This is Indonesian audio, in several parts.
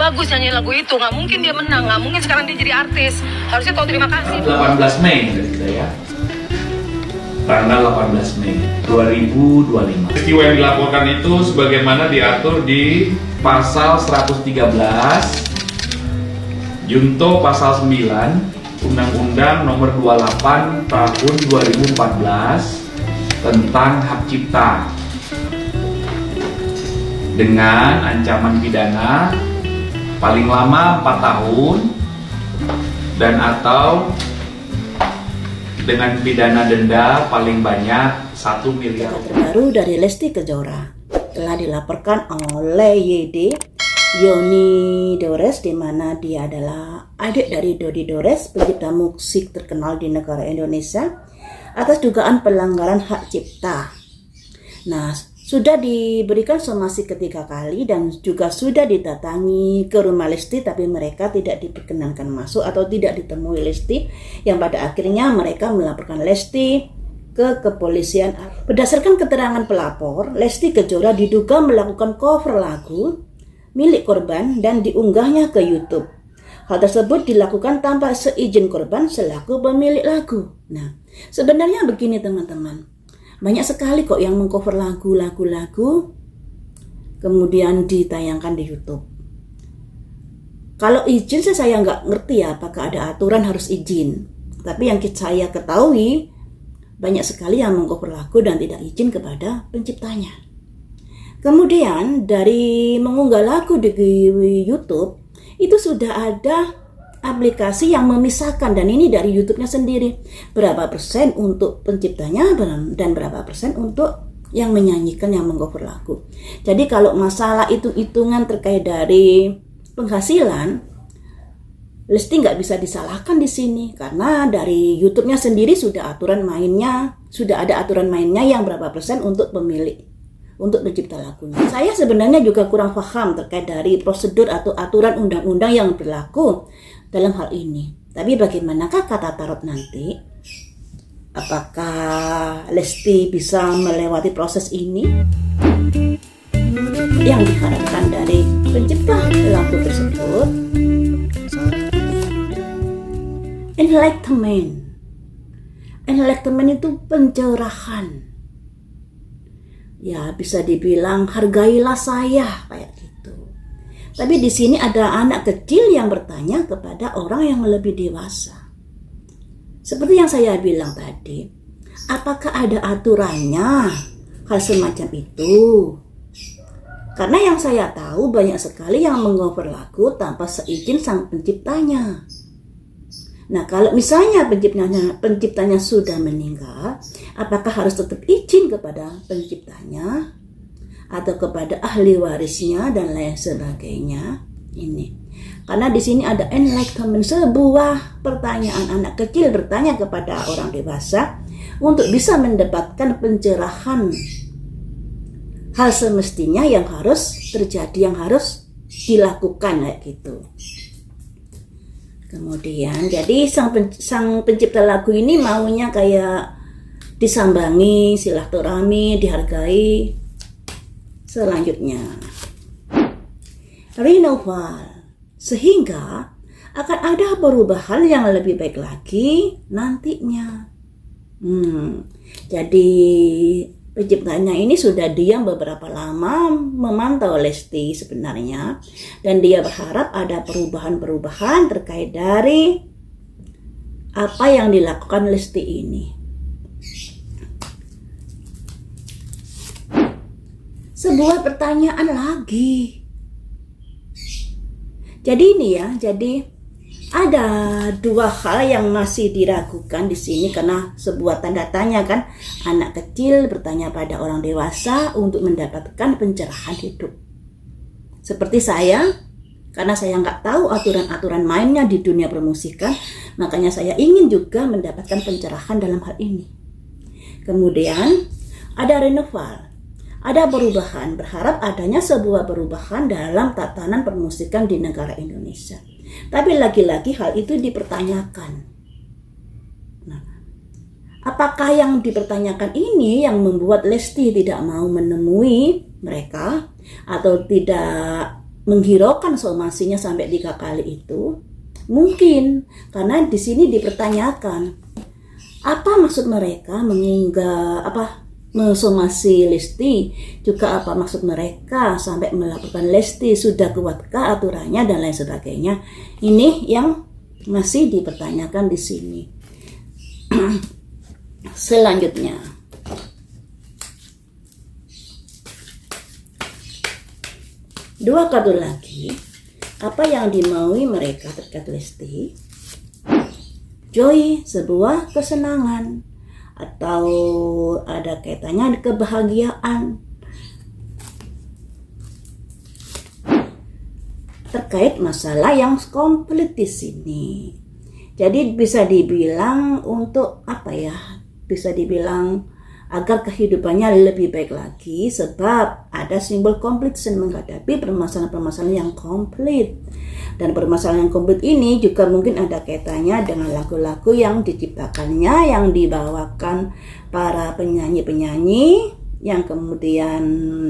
bagus nyanyi lagu itu, nggak mungkin dia menang, nggak mungkin sekarang dia jadi artis. Harusnya tahu terima kasih. 18 Mei dari kita ya. Tanggal 18 Mei 2025. Peristiwa yang dilaporkan itu sebagaimana diatur di pasal 113 Junto pasal 9 Undang-Undang Nomor 28 Tahun 2014 tentang hak cipta, dengan ancaman pidana paling lama 4 tahun dan atau dengan pidana denda paling banyak 1 miliar. Terbaru dari Lesti Kejora telah dilaporkan oleh YD Yoni Dores, di mana dia adalah adik dari Dodi Dores, pencipta musik terkenal di negara Indonesia, atas dugaan pelanggaran hak cipta. Nah, sudah diberikan somasi ketiga kali dan juga sudah didatangi ke rumah Lesti, tapi mereka tidak diperkenankan masuk atau tidak ditemui Lesti, yang pada akhirnya mereka melaporkan Lesti ke kepolisian. Berdasarkan keterangan pelapor, Lesti Kejora diduga melakukan cover lagu milik korban dan diunggahnya ke YouTube. Hal tersebut dilakukan tanpa seizin korban selaku pemilik lagu. Nah, sebenarnya begini teman-teman, banyak sekali kok yang mengcover lagu kemudian ditayangkan di YouTube. Kalau izin saya nggak ngerti ya, apakah ada aturan harus izin. Tapi yang saya ketahui, banyak sekali yang mengcover lagu dan tidak izin kepada penciptanya. Kemudian dari mengunggah lagu di YouTube, itu sudah ada aplikasi yang memisahkan, dan ini dari YouTube-nya sendiri, berapa persen untuk penciptanya dan berapa persen untuk yang menyanyikan, yang mengcover lagu. Jadi kalau masalah hitungan terkait dari penghasilan, Lesti nggak bisa disalahkan di sini, karena dari YouTube-nya sendiri sudah ada aturan mainnya yang berapa persen untuk pemilik, untuk pencipta lagunya. Saya sebenarnya juga kurang paham terkait dari prosedur atau aturan undang-undang yang berlaku dalam hal ini. Tapi bagaimanakah kata tarot nanti? Apakah Lesti bisa melewati proses ini? Yang diharapkan dari pencipta lagu tersebut, enlightenment itu pencerahan. Ya, bisa dibilang hargailah saya, kayak gitu. Tapi di sini ada anak kecil yang bertanya kepada orang yang lebih dewasa. Seperti yang saya bilang tadi, apakah ada aturannya hal semacam itu? Karena yang saya tahu banyak sekali yang mengcover lagu tanpa seizin sang penciptanya. Nah, kalau misalnya penciptanya sudah meninggal, apakah harus tetap izin kepada penciptanya atau kepada ahli warisnya dan lain sebagainya? Ini karena di sini ada enlightenment, sebuah pertanyaan anak kecil bertanya kepada orang dewasa untuk bisa mendapatkan pencerahan hal semestinya yang harus terjadi, yang harus dilakukan, kayak gitu. Kemudian jadi sang pencipta lagu ini maunya kayak disambangi, silaturahmi, dihargai. Selanjutnya renewal, sehingga akan ada perubahan yang lebih baik lagi nantinya. Jadi penciptanya ini sudah diam beberapa lama memantau Lesti sebenarnya, dan dia berharap ada perubahan-perubahan terkait dari apa yang dilakukan Lesti ini. Sebuah pertanyaan lagi. Jadi ini ya, ada dua hal yang masih diragukan di sini, karena sebuah tanda tanya kan, anak kecil bertanya pada orang dewasa untuk mendapatkan pencerahan hidup. Seperti saya, karena saya nggak tahu aturan-aturan mainnya di dunia permusikan, makanya saya ingin juga mendapatkan pencerahan dalam hal ini. Kemudian ada renewal, ada perubahan, berharap adanya sebuah perubahan dalam tatanan permusikan di negara Indonesia. Tapi lagi-lagi hal itu dipertanyakan. Nah, apakah yang dipertanyakan ini yang membuat Lesti tidak mau menemui mereka atau tidak menghiraukan somasinya sampai 3 kali itu? Mungkin karena di sini dipertanyakan apa maksud mereka mensomasi Lesti, juga apa maksud mereka sampai melakukan Lesti, sudah kuatkah aturannya dan lain sebagainya. Ini yang masih dipertanyakan di sini. Selanjutnya, dua kartu lagi. Apa yang dimaui mereka terkait Lesti? Joy, sebuah kesenangan atau ada kaitannya kebahagiaan terkait masalah yang komplit di sini. Jadi bisa dibilang untuk apa ya? Bisa dibilang agar kehidupannya lebih baik lagi, sebab ada simbol completion menghadapi permasalahan-permasalahan yang komplit. Dan permasalahan yang komplit ini juga mungkin ada kaitannya dengan lagu-lagu yang diciptakannya, yang dibawakan para penyanyi-penyanyi yang kemudian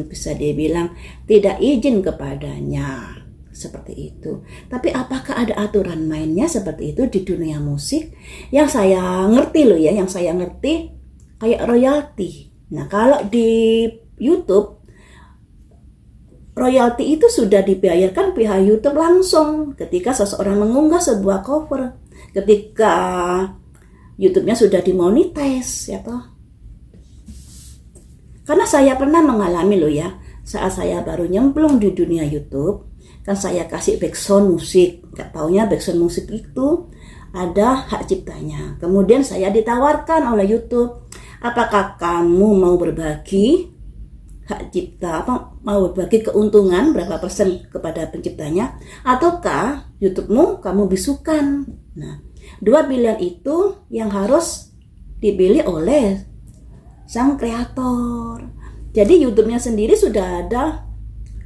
bisa dibilang tidak izin kepadanya. Seperti itu. Tapi apakah ada aturan mainnya seperti itu di dunia musik? Yang saya ngerti loh ya, yang saya ngerti kayak royalti. Nah, kalau di YouTube royalti itu sudah dibayarkan pihak YouTube langsung ketika seseorang mengunggah sebuah cover, ketika YouTube-nya sudah dimonetize, ya toh. Karena saya pernah mengalami loh ya, saat saya baru nyemplung di dunia YouTube, kan saya kasih backsound musik, gak taunya backsound musik itu ada hak ciptanya. Kemudian saya ditawarkan oleh YouTube, apakah kamu mau berbagi hak cipta, mau berbagi keuntungan berapa persen kepada penciptanya, ataukah YouTube-mu kamu bisukan? Nah, dua pilihan itu yang harus dipilih oleh sang kreator. Jadi YouTube-nya sendiri sudah ada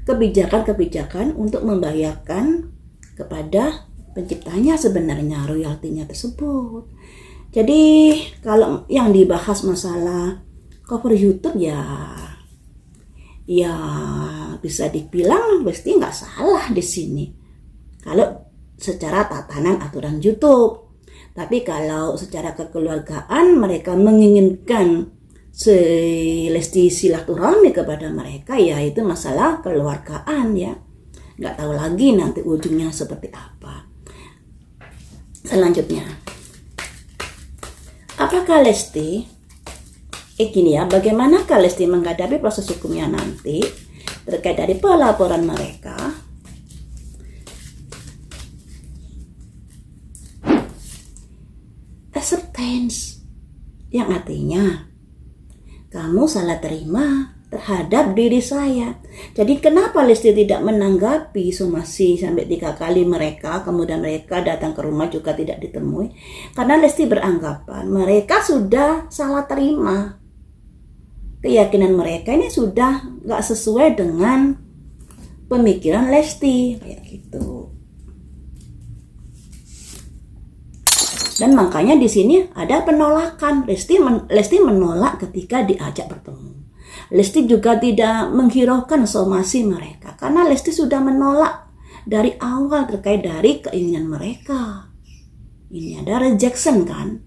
kebijakan-kebijakan untuk membayarkan kepada penciptanya sebenarnya royaltinya tersebut. Jadi kalau yang dibahas masalah cover YouTube ya bisa dibilang pasti nggak salah di sini kalau secara tatanan aturan YouTube. Tapi kalau secara kekeluargaan mereka menginginkan Lesti silaturahmi kepada mereka, ya itu masalah keluargaan ya. Nggak tahu lagi nanti ujungnya seperti apa. Selanjutnya, apakah Lesti gini ya, bagaimana Lesti menghadapi proses hukumnya nanti terkait dari pelaporan mereka? Acceptance, yang artinya kamu salah terima terhadap diri saya. Jadi kenapa Lesti tidak menanggapi somasi sampai 3 kali mereka, kemudian mereka datang ke rumah juga tidak ditemui? Karena Lesti beranggapan mereka sudah salah terima. Keyakinan mereka ini sudah gak sesuai dengan pemikiran Lesti, kayak gitu. Dan makanya di sini ada penolakan. Lesti menolak ketika diajak bertemu. Lesti juga tidak menghiraukan somasi mereka karena Lesti sudah menolak dari awal terkait dari keinginan mereka. Ini ada rejection kan?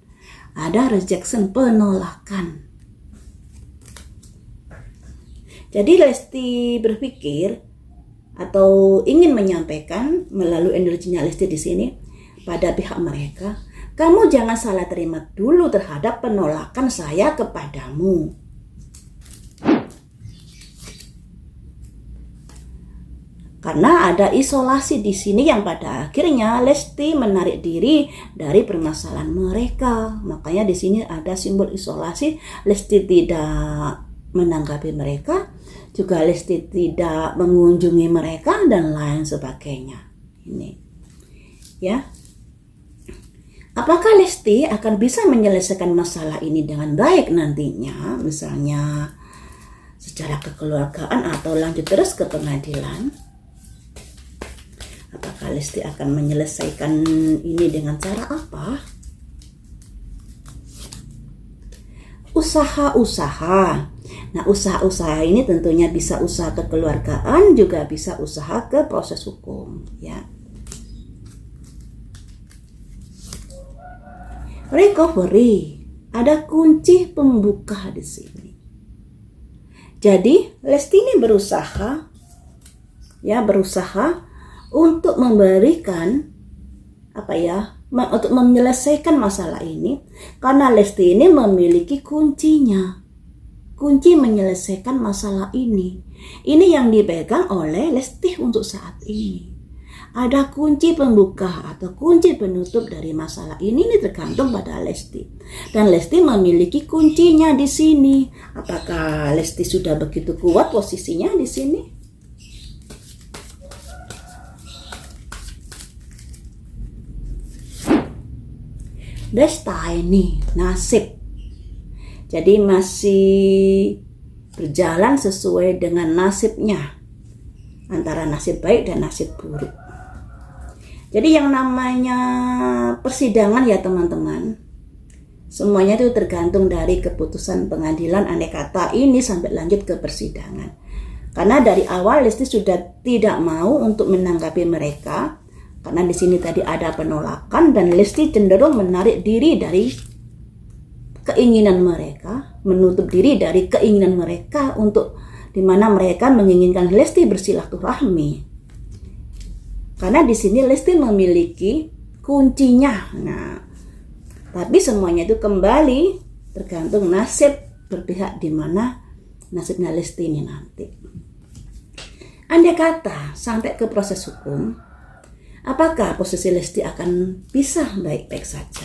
Ada rejection, penolakan. Jadi Lesti berpikir atau ingin menyampaikan melalui energinya Lesti di sini pada pihak mereka, kamu jangan salah terima dulu terhadap penolakan saya kepadamu. Karena ada isolasi di sini yang pada akhirnya Lesti menarik diri dari permasalahan mereka. Makanya di sini ada simbol isolasi. Lesti tidak menanggapi mereka, juga Lesti tidak mengunjungi mereka dan lain sebagainya. Ini, ya. Apakah Lesti akan bisa menyelesaikan masalah ini dengan baik nantinya, misalnya secara kekeluargaan atau lanjut terus ke pengadilan? Apakah Lesti akan menyelesaikan ini dengan cara apa? usaha-usaha. Nah, usaha-usaha ini tentunya bisa usaha kekeluargaan, juga bisa usaha ke proses hukum, ya. Recovery, ada kunci pembuka di sini. Jadi Lesti ini berusaha untuk memberikan untuk menyelesaikan masalah ini, karena Lesti ini memiliki kuncinya. Kunci menyelesaikan masalah ini yang dipegang oleh Lesti untuk saat ini. Ada kunci pembuka atau kunci penutup dari masalah ini tergantung pada Lesti. Dan Lesti memiliki kuncinya di sini. Apakah Lesti sudah begitu kuat posisinya di sini? Destiny, nasib. Jadi masih berjalan sesuai dengan nasibnya, antara nasib baik dan nasib buruk. Jadi yang namanya persidangan ya teman-teman, semuanya itu tergantung dari keputusan pengadilan, andai kata ini sampai lanjut ke persidangan. Karena dari awal Lesti sudah tidak mau untuk menanggapi mereka, karena di sini tadi ada penolakan dan Lesti cenderung menarik diri dari keinginan mereka, menutup diri dari keinginan mereka untuk dimana mereka menginginkan Lesti bersilaturahmi. Karena di sini Lesti memiliki kuncinya. Nah, tapi semuanya itu kembali tergantung nasib berpihak di mana nasibnya Lesti ini nanti. Andai kata sampai ke proses hukum, apakah posisi Lesti akan bisa baik-baik saja?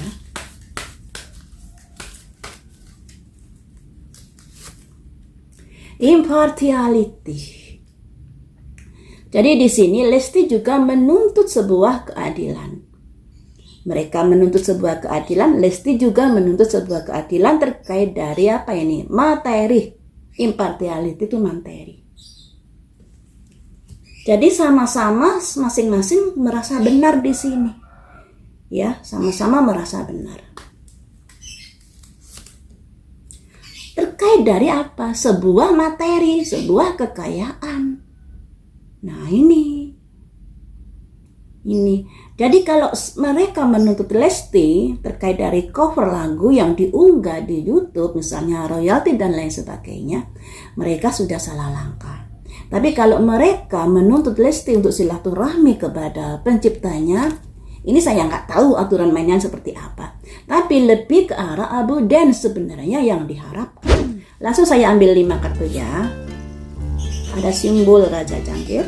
Impartiality. Jadi di sini Lesti juga menuntut sebuah keadilan. Mereka menuntut sebuah keadilan, Lesti juga menuntut sebuah keadilan terkait dari materi. Impartiality itu materi. Jadi sama-sama masing-masing merasa benar di sini. Ya, sama-sama merasa benar. Terkait dari apa? Sebuah materi, sebuah kekayaan. Nah, ini. Jadi kalau mereka menuntut Lesti terkait dari cover lagu yang diunggah di YouTube, misalnya royalti dan lain sebagainya, mereka sudah salah langkah. Tapi kalau mereka menuntut Lesti untuk silaturahmi kepada penciptanya, ini saya nggak tahu aturan mainnya seperti apa. Tapi lebih ke arah Abu Dan sebenarnya yang diharapkan. Langsung saya ambil 5 kartu ya. Ada simbol Raja Jangkir.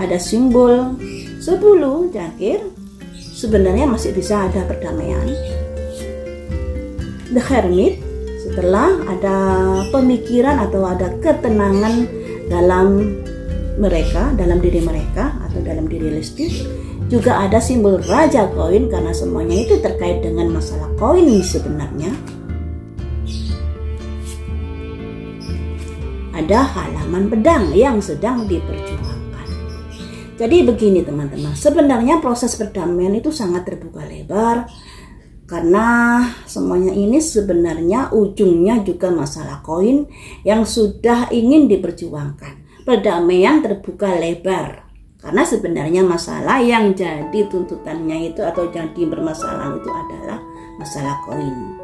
Ada simbol 10 jangkir. Sebenarnya masih bisa ada perdamaian. The Hermit. Setelah ada pemikiran atau ada ketenangan dalam mereka, dalam diri mereka atau dalam diri Lesti. Juga ada simbol Raja Koin karena semuanya itu terkait dengan masalah koin sebenarnya. Ada halaman pedang yang sedang diperjuangkan. Jadi begini teman-teman, sebenarnya proses perdamaian itu sangat terbuka lebar karena semuanya ini sebenarnya ujungnya juga masalah koin yang sudah ingin diperjuangkan. Perdamaian terbuka lebar karena sebenarnya masalah yang jadi tuntutannya itu atau jadi bermasalah itu adalah masalah koin.